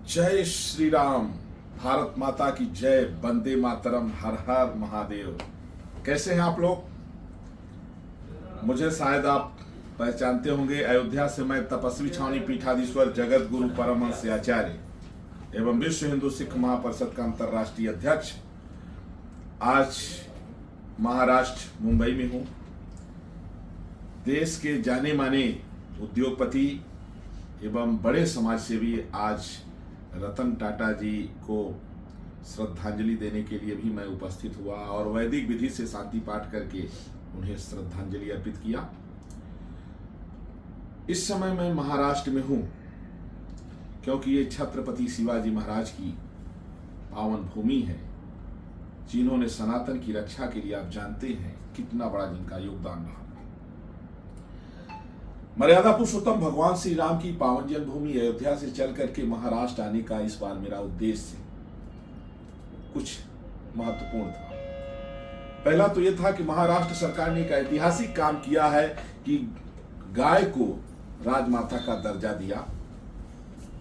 जय श्री राम। भारत माता की जय। वंदे मातरम। हर हर महादेव। कैसे हैं आप लोग? मुझे शायद आप पहचानते होंगे। अयोध्या से मैं तपस्वी छावनी पीठाधीश्वर जगत गुरु परमहंस आचार्य एवं विश्व हिंदू सिख महापरिषद का अंतर्राष्ट्रीय अध्यक्ष आज महाराष्ट्र मुंबई में हूं। देश के जाने माने उद्योगपति एवं बड़े समाजसेवी आज रतन टाटा जी को श्रद्धांजलि देने के लिए भी मैं उपस्थित हुआ और वैदिक विधि से शांति पाठ करके उन्हें श्रद्धांजलि अर्पित किया। इस समय मैं महाराष्ट्र में हूं क्योंकि ये छत्रपति शिवाजी महाराज की पावन भूमि है, जिन्होंने सनातन की रक्षा के लिए आप जानते हैं कितना बड़ा जिनका योगदान रहा। मर्यादा पुरुषोत्तम भगवान श्री राम की पावन जन्मभूमि अयोध्या से चल करके महाराष्ट्र आने का इस बार मेरा उद्देश्य कुछ महत्वपूर्ण था। पहला तो यह था कि महाराष्ट्र सरकार ने एक ऐतिहासिक काम किया है कि गाय को राजमाता का दर्जा दिया,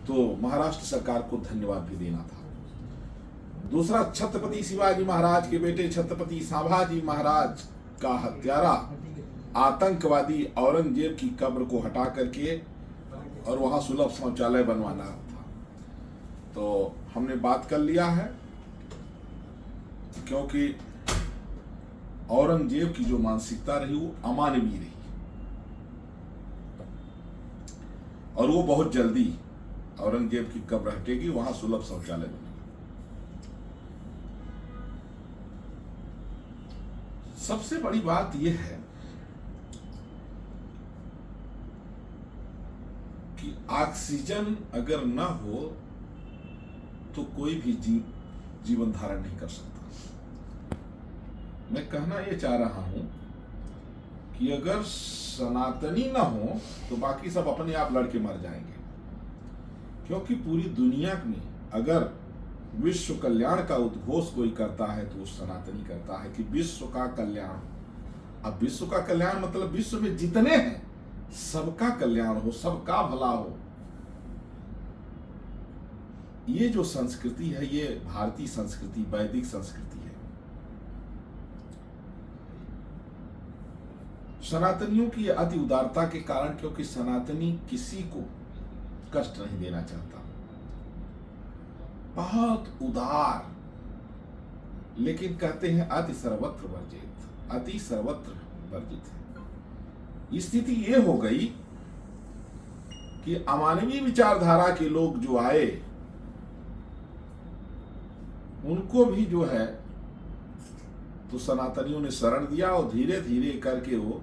तो महाराष्ट्र सरकार को धन्यवाद भी देना था। दूसरा, छत्रपति शिवाजी महाराज के बेटे छत्रपति संभाजी महाराज का हत्यारा आतंकवादी औरंगजेब की कब्र को हटा करके और वहां सुलभ शौचालय बनवाना था। तो हमने बात कर लिया है, क्योंकि औरंगजेब की जो मानसिकता रही वो अमानवीय रही और वो बहुत जल्दी औरंगजेब की कब्र हटेगी, वहां सुलभ शौचालय बनेगा। सबसे बड़ी बात यह है कि ऑक्सीजन अगर न हो तो कोई भी जीवन धारण नहीं कर सकता। मैं कहना यह चाह रहा हूं कि अगर सनातनी न हो तो बाकी सब अपने आप लड़के मर जाएंगे, क्योंकि पूरी दुनिया में अगर विश्व कल्याण का उद्घोष कोई करता है तो वो सनातनी करता है कि विश्व का कल्याण। अब विश्व का कल्याण मतलब विश्व में जितने हैं सबका कल्याण हो, सबका भला हो। ये जो संस्कृति है ये भारतीय संस्कृति, वैदिक संस्कृति है। सनातनियों की अति उदारता के कारण, क्योंकि सनातनी किसी को कष्ट नहीं देना चाहता, बहुत उदार, लेकिन कहते हैं अति सर्वत्र वर्जित, अति सर्वत्र वर्जित है। स्थिति ये हो गई कि अमानवीय विचारधारा के लोग जो आए उनको भी जो है तो सनातनियों ने शरण दिया और धीरे धीरे करके वो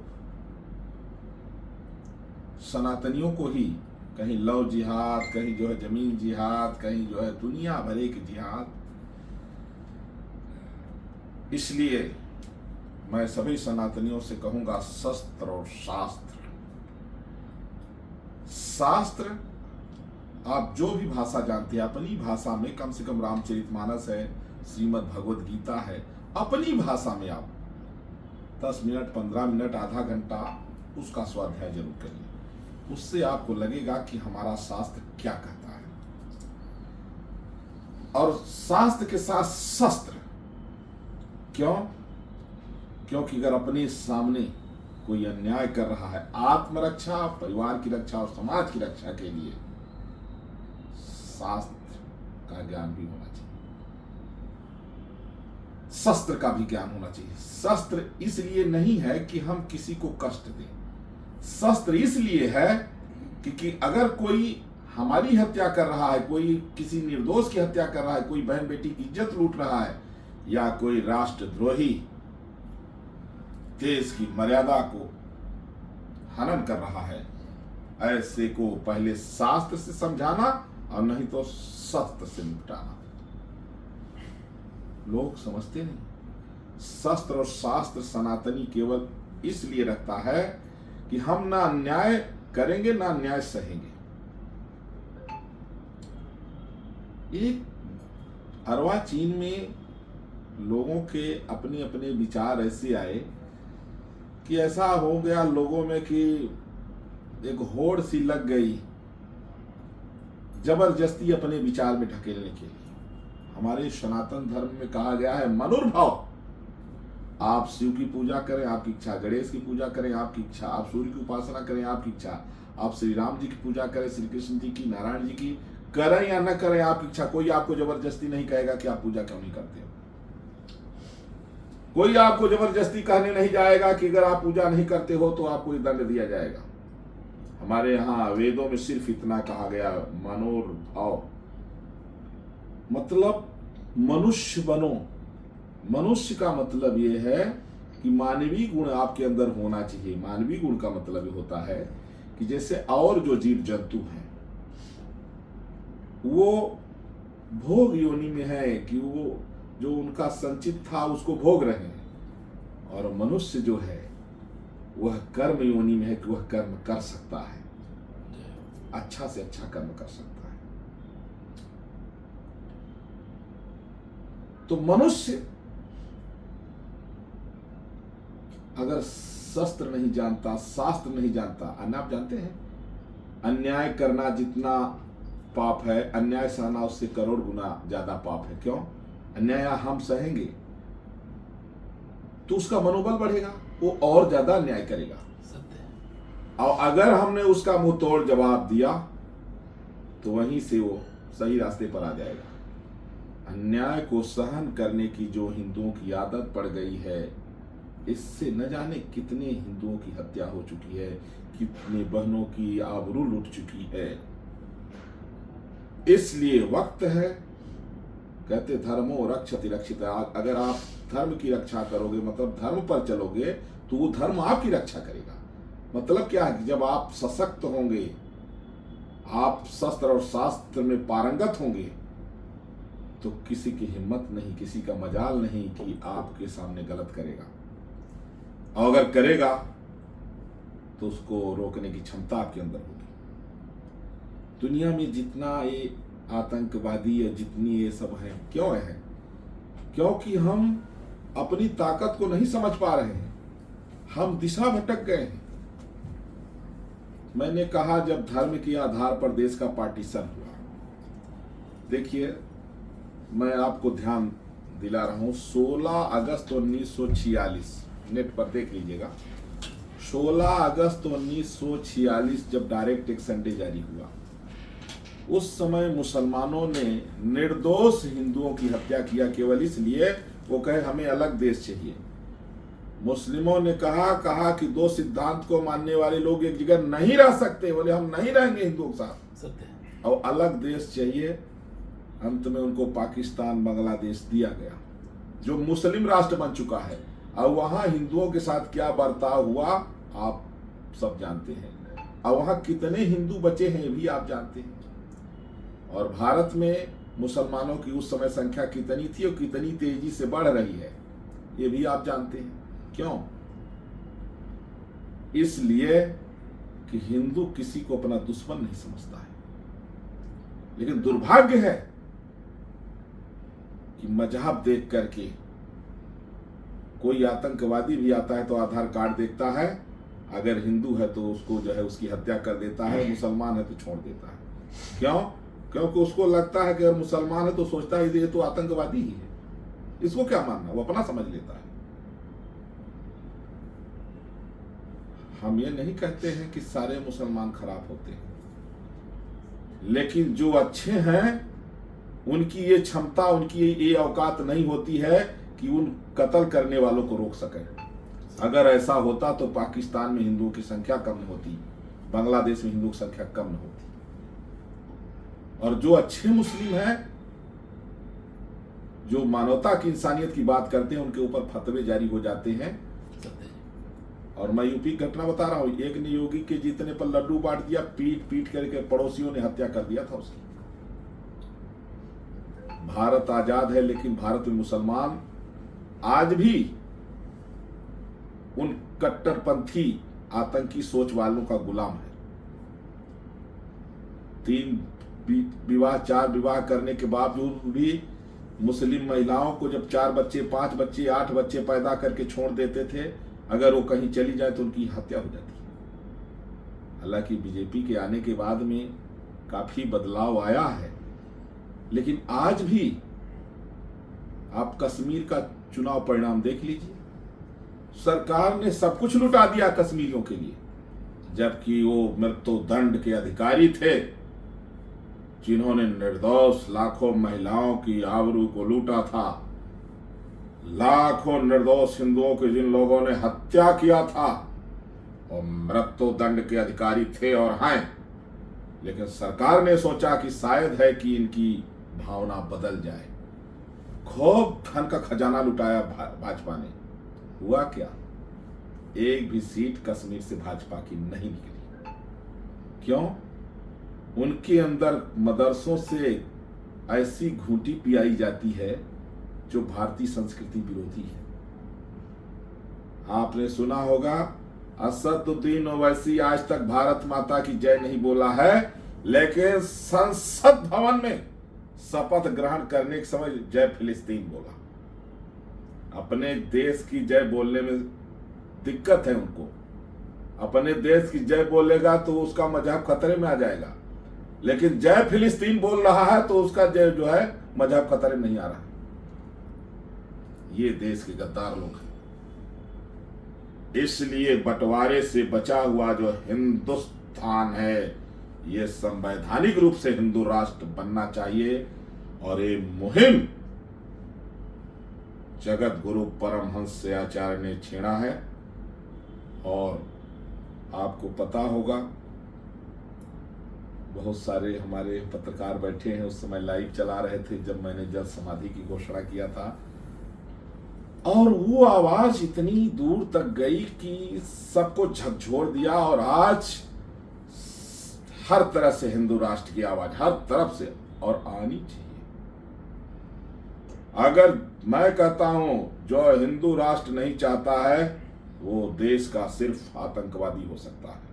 सनातनियों को ही कहीं लव जिहाद, कहीं जो है जमीन जिहाद, कहीं जो है दुनिया भरे के जिहाद। इसलिए मैं सभी सनातनियों से कहूंगा, शस्त्र और शास्त्र। शास्त्र आप जो भी भाषा जानते हैं अपनी भाषा में, कम से कम रामचरितमानस है, श्रीमद् भगवद गीता है, अपनी भाषा में आप 10 मिनट, 15 मिनट, आधा घंटा उसका स्वाध्याय जरूर करिए। उससे आपको लगेगा कि हमारा शास्त्र क्या कहता है। और शास्त्र के साथ शस्त्र। क्यों? क्योंकि अगर अपने सामने कोई अन्याय कर रहा है, आत्मरक्षा, परिवार की रक्षा और समाज की रक्षा के लिए शास्त्र का ज्ञान भी होना चाहिए, शस्त्र का भी ज्ञान होना चाहिए। शस्त्र इसलिए नहीं है कि हम किसी को कष्ट दें, शस्त्र इसलिए है कि अगर कोई हमारी हत्या कर रहा है, कोई किसी निर्दोष की हत्या कर रहा है, कोई बहन बेटी की इज्जत लूट रहा है, या कोई राष्ट्रद्रोही देश की मर्यादा को हनन कर रहा है, ऐसे को पहले शास्त्र से समझाना और नहीं तो शस्त्र से निपटाना। लोग समझते नहीं। शस्त्र और शास्त्र सनातनी केवल इसलिए रखता है कि हम ना अन्याय करेंगे ना अन्याय सहेंगे। एक अर्वाचीन में लोगों के अपने अपने विचार ऐसे आए कि ऐसा हो गया लोगों में कि एक होड़ सी लग गई जबरदस्ती अपने विचार में ढकेलने के लिए। हमारे सनातन धर्म में कहा गया है मनुर्भाव। आप शिव की पूजा करें, आपकी इच्छा, गणेश की पूजा करें, आपकी इच्छा, आप सूर्य की उपासना करें, आपकी इच्छा, आप श्री राम जी की पूजा करें, श्री कृष्ण जी की, नारायण जी की, करें या न करें आपकी इच्छा। कोई आपको जबरदस्ती नहीं कहेगा कि आप पूजा क्यों नहीं करते हो। कोई आपको जबरदस्ती कहने नहीं जाएगा कि अगर आप पूजा नहीं करते हो तो आपको दंड दिया जाएगा। हमारे यहाँ वेदों में सिर्फ इतना कहा गया, मनोभाव, मतलब मनुष्य बनो। मनुष्य का मतलब यह है कि मानवीय गुण आपके अंदर होना चाहिए। मानवीय गुण का मतलब ये होता है कि जैसे और जो जीव जंतु हैं वो भोग योनि में है कि वो जो उनका संचित था उसको भोग रहे हैं, और मनुष्य जो है वह कर्म योनि में है कि वह कर्म कर सकता है, अच्छा से अच्छा कर्म कर सकता है। तो मनुष्य अगर शस्त्र नहीं जानता, शास्त्र नहीं जानता, आप जानते हैं अन्याय करना जितना पाप है, अन्याय सहना उससे करोड़ गुना ज्यादा पाप है। क्यों? अन्याय हम सहेंगे तो उसका मनोबल बढ़ेगा, वो और ज्यादा अन्याय करेगा। और अगर हमने उसका मुंह तोड़ जवाब दिया तो वहीं से वो सही रास्ते पर आ जाएगा। अन्याय को सहन करने की जो हिंदुओं की आदत पड़ गई है, इससे न जाने कितने हिंदुओं की हत्या हो चुकी है, कितने बहनों की आबरू लुट चुकी है। इसलिए वक्त है, कहते धर्मो रक्षति रक्षिता। अगर आप धर्म की रक्षा करोगे, मतलब धर्म पर चलोगे, तो वो धर्म आपकी रक्षा करेगा। मतलब क्या है कि जब आप सशक्त होंगे, आप शस्त्र और शास्त्र में पारंगत होंगे, तो किसी की हिम्मत नहीं, किसी का मजाल नहीं कि आपके सामने गलत करेगा। और अगर करेगा तो उसको रोकने की क्षमता आपके अंदर होगी। दुनिया में जितना ये आतंकवादी है, जितनी ये सब है, क्यों है? क्योंकि हम अपनी ताकत को नहीं समझ पा रहे हैं, हम दिशा भटक गए हैं। मैंने कहा जब धर्म के आधार पर देश का पार्टीशन हुआ, देखिए मैं आपको ध्यान दिला रहा हूं, 16 अगस्त 1946, नेट पर देख लीजिएगा, 16 अगस्त 1946 जब डायरेक्ट एक्शन डे जारी हुआ, उस समय मुसलमानों ने निर्दोष हिंदुओं की हत्या किया, केवल इसलिए वो कहे हमें अलग देश चाहिए। मुस्लिमों ने कहा कि दो सिद्धांत को मानने वाले लोग एक जगह नहीं रह सकते, बोले हम नहीं रहेंगे हिंदुओं के साथ, और अलग देश चाहिए। अंत में उनको पाकिस्तान, बांग्लादेश दिया गया, जो मुस्लिम राष्ट्र बन चुका है। और वहां हिंदुओं के साथ क्या बर्ताव हुआ आप सब जानते हैं, और वहां कितने हिंदू बचे हैं ये भी आप जानते हैं। और भारत में मुसलमानों की उस समय संख्या कितनी थी और कितनी तेजी से बढ़ रही है ये भी आप जानते हैं। क्यों? इसलिए कि हिंदू किसी को अपना दुश्मन नहीं समझता है। लेकिन दुर्भाग्य है कि मजहब देख करके कोई आतंकवादी भी आता है तो आधार कार्ड देखता है, अगर हिंदू है तो उसको जो है उसकी हत्या कर देता है, मुसलमान है तो छोड़ देता है। क्यों? क्योंकि उसको लगता है कि अगर मुसलमान है तो सोचता है ये तो आतंकवादी ही है, इसको क्या मानना, वो अपना समझ लेता है। हम ये नहीं कहते हैं कि सारे मुसलमान खराब होते हैं, लेकिन जो अच्छे हैं उनकी ये क्षमता, उनकी ये औकात नहीं होती है कि उन कत्ल करने वालों को रोक सके। अगर ऐसा होता तो पाकिस्तान में हिंदुओं की संख्या कम होती, बांग्लादेश में हिंदुओं की संख्या कम न होती। और जो अच्छे मुस्लिम हैं, जो मानवता की, इंसानियत की बात करते हैं, उनके ऊपर फतवे जारी हो जाते हैं। और मैं यूपी की घटना बता रहा हूं, एक ने योगी के जीतने पर लड्डू बांट दिया, पीट करके पड़ोसियों ने हत्या कर दिया था उसकी। भारत आजाद है, लेकिन भारत में मुसलमान आज भी उन कट्टरपंथी आतंकी सोच वालों का गुलाम है। 3 विवाह 4 विवाह करने के बावजूद भी मुस्लिम महिलाओं को जब 4 बच्चे, 5 बच्चे, 8 बच्चे पैदा करके छोड़ देते थे, अगर वो कहीं चली जाए तो उनकी हत्या हो जाती है। हालांकि बीजेपी के आने के बाद में काफी बदलाव आया है, लेकिन आज भी आप कश्मीर का चुनाव परिणाम देख लीजिए। सरकार ने सब कुछ लुटा दिया कश्मीरियों के लिए, जबकि वो मृत्युदंड के अधिकारी थे जिन्होंने निर्दोष लाखों महिलाओं की आबरू को लूटा था, लाखों निर्दोष हिंदुओं की जिन लोगों ने हत्या किया था, और मृत्युदंड के अधिकारी थे और हैं। लेकिन सरकार ने सोचा कि शायद है कि इनकी भावना बदल जाए। खूब धन का खजाना लुटाया भाजपा ने। हुआ क्या? एक भी सीट कश्मीर से भाजपा की नहीं निकली। क्यों? उनके अंदर मदरसों से ऐसी घूंटी पियाई जाती है जो भारतीय संस्कृति विरोधी है। आपने सुना होगा, असदुद्दीन ओवैसी आज तक भारत माता की जय नहीं बोला है, लेकिन संसद भवन में शपथ ग्रहण करने के समय जय फिलिस्तीन बोला। अपने देश की जय बोलने में दिक्कत है उनको। अपने देश की जय बोलेगा तो उसका मजहब खतरे में आ जाएगा, लेकिन जय फिलिस्तीन बोल रहा है तो उसका जय जो है मजहब खतरे में नहीं आ रहा। ये देश के गद्दार लोग हैं। इसलिए बंटवारे से बचा हुआ जो हिंदुस्तान है, ये संवैधानिक रूप से हिंदू राष्ट्र बनना चाहिए। और ये मुहिम जगत गुरु परमहंस से आचार्य ने छेड़ा है। और आपको पता होगा, बहुत सारे हमारे पत्रकार बैठे हैं, उस समय लाइव चला रहे थे जब मैंने जल समाधि की घोषणा किया था, और वो आवाज इतनी दूर तक गई कि सबको झकझोर दिया। और आज हर तरह से हिंदू राष्ट्र की आवाज हर तरफ से और आनी चाहिए। अगर मैं कहता हूं जो हिंदू राष्ट्र नहीं चाहता है वो देश का सिर्फ आतंकवादी हो सकता है।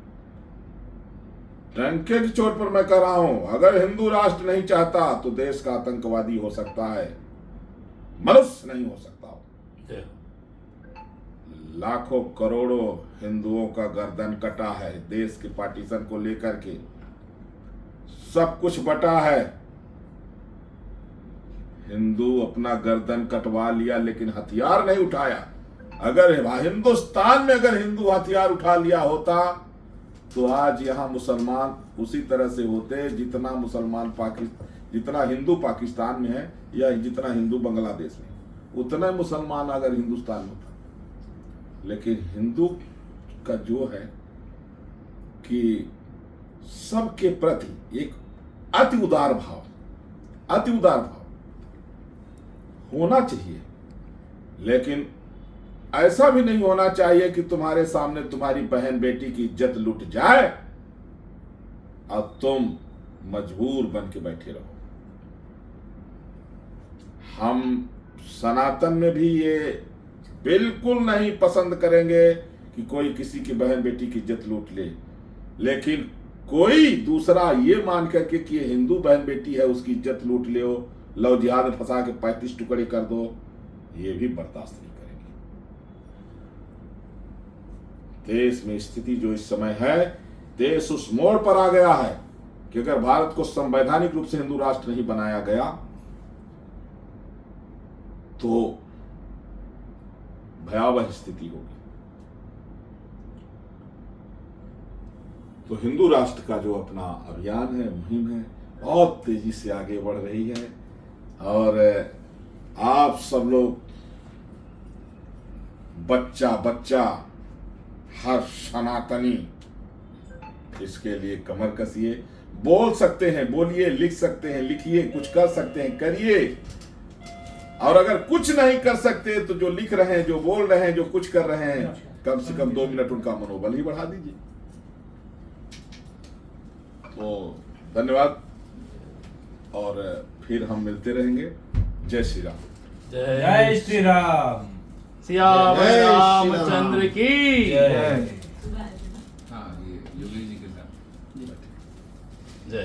डंके की चोट पर मैं कह रहा हूं, अगर हिंदू राष्ट्र नहीं चाहता तो देश का आतंकवादी हो सकता है, मनुष्य नहीं हो सकता। लाखों करोड़ों हिंदुओं का गर्दन कटा है देश के पार्टीशन को लेकर के, सब कुछ बटा है। हिंदू अपना गर्दन कटवा लिया लेकिन हथियार नहीं उठाया। अगर हिंदुस्तान में अगर हिंदू हथियार उठा लिया होता तो आज यहां मुसलमान उसी तरह से होते जितना जितना हिंदू पाकिस्तान में है या जितना हिंदू बांग्लादेश में, उतना मुसलमान अगर हिंदुस्तान में होता। लेकिन हिंदू का जो है कि सबके प्रति एक अति उदार भाव होना चाहिए। लेकिन ऐसा भी नहीं होना चाहिए कि तुम्हारे सामने तुम्हारी बहन बेटी की इज्जत लुट जाए और तुम मजबूर बन के बैठे रहो। हम सनातन में भी ये बिल्कुल नहीं पसंद करेंगे कि कोई किसी की बहन बेटी की इज्जत लूट ले, लेकिन कोई दूसरा ये मान करके कि ये हिंदू बहन बेटी है उसकी इज्जत लूट ले, लव जिहाद में फंसा के 35 टुकड़े कर दो, ये भी बर्दाश्त नहीं करेंगे। देश में स्थिति जो इस समय है, देश उस मोड़ पर आ गया है कि अगर भारत को संवैधानिक रूप से हिंदू राष्ट्र नहीं बनाया गया तो भयावह स्थिति होगी। तो हिंदू राष्ट्र का जो अपना अभियान है, मुहिम है, बहुत तेजी से आगे बढ़ रही है। और आप सब लोग बच्चा हर सनातनी इसके लिए कमर कसिए। बोल सकते हैं बोलिए, लिख सकते हैं लिखिए, कुछ कर सकते हैं करिए। और अगर कुछ नहीं कर सकते तो जो लिख रहे हैं, जो बोल रहे हैं, जो कुछ कर रहे हैं, कम से कम 2 मिनट उनका मनोबल ही बढ़ा दीजिए। तो धन्यवाद, और फिर हम मिलते रहेंगे। जय श्री राम। जय श्री राम। श्याम रामचंद्र की जय। हाँ, ये योगी जी के साथ जय।